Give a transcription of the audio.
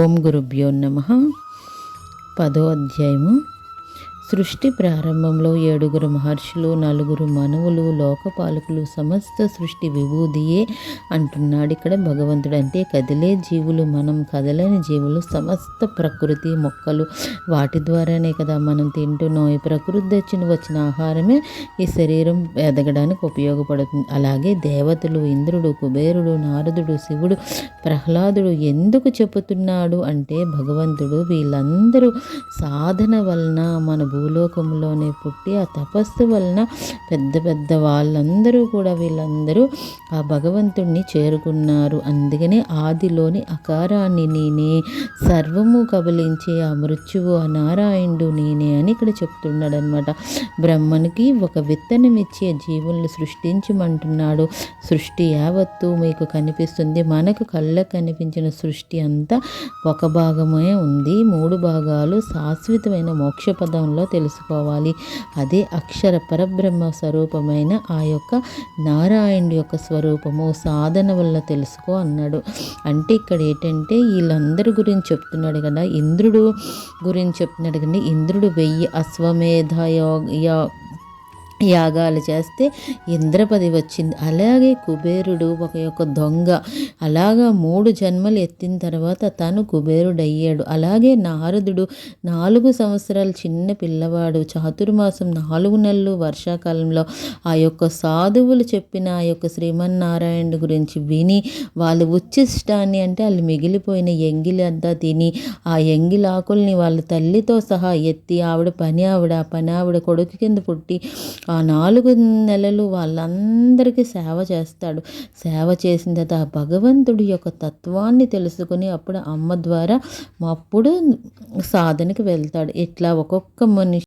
ఓం గురుభ్యో నమః. 10వ అధ్యాయము. సృష్టి ప్రారంభంలో 7 మహర్షులు, 4 మనువులు, లోకపాలకులు, సమస్త సృష్టి విభూదియే అంటున్నాడు ఇక్కడ భగవంతుడు. అంటే కదిలే జీవులు, మనం కదలని జీవులు, సమస్త ప్రకృతి, మొక్కలు, వాటి ద్వారానే కదా మనం తింటున్నాం. ఈ ప్రకృతి వచ్చిన ఆహారమే ఈ శరీరం ఎదగడానికి ఉపయోగపడుతుంది. అలాగే దేవతలు, ఇంద్రుడు, కుబేరుడు, నారదుడు, శివుడు, ప్రహ్లాదుడు ఎందుకు చెబుతున్నాడు అంటే భగవంతుడు వీళ్ళందరూ సాధన వలన మన భూలోకంలోనే పుట్టి ఆ తపస్సు వలన పెద్ద పెద్ద వాళ్ళందరూ కూడా వీళ్ళందరూ ఆ భగవంతుణ్ణి చేరుకున్నారు. అందుకనే ఆదిలోని అకారాన్ని నేనే, సర్వము కబలించే ఆ మృత్యువు ఆ నారాయణుడు నేనే అని ఇక్కడ చెప్తున్నాడు అనమాట. బ్రహ్మనికి ఒక విత్తనం ఇచ్చే జీవులను సృష్టించమంటున్నాడు. సృష్టి యావత్తు మీకు కనిపిస్తుంది. మనకు కళ్ళకు కనిపించిన సృష్టి అంతా ఒక భాగమే ఉంది. 3 భాగాలు శాశ్వతమైన మోక్షపదంలో తెలుసుకోవాలి. అదే అక్షర పరబ్రహ్మ స్వరూపమైన ఆ యొక్క నారాయణుడి యొక్క స్వరూపము సాధన వల్ల తెలుసుకో అన్నాడు. అంటే ఇక్కడ ఏంటంటే వీళ్ళందరి గురించి చెప్తున్నాడు కదా, ఇంద్రుడు గురించి చెప్తున్నాడు కదా. ఇంద్రుడు 1000 అశ్వమేధ యాగాలు చేస్తే ఇంద్రపది వచ్చింది. అలాగే కుబేరుడు ఒక యొక్క దొంగ, అలాగా 3 జన్మలు ఎత్తిన తర్వాత తను కుబేరుడు అయ్యాడు. అలాగే నారదుడు 4 సంవత్సరాలు చిన్న పిల్లవాడు, చాతుర్మాసం 4 నెలలు వర్షాకాలంలో ఆ యొక్క సాధువులు చెప్పిన ఆ యొక్క శ్రీమన్నారాయణుడి గురించి విని వాళ్ళు ఉచ్చిష్టాన్ని అంటే వాళ్ళు మిగిలిపోయిన ఎంగిలి అంతా తిని ఆ ఎంగిలాకుల్ని వాళ్ళ తల్లితో సహా ఎత్తి ఆవిడ పని ఆవిడ కొడుకు కింద పుట్టి ఆ 4 నెలలు వాళ్ళందరికీ సేవ చేస్తాడు. సేవ చేసిన తర్వాత ఆ భగవంతుడి యొక్క తత్వాన్ని తెలుసుకుని అప్పుడు అమ్మ ద్వారా అప్పుడు సాధనకి వెళ్తాడు. ఇట్లా ఒక్కొక్క మనిషి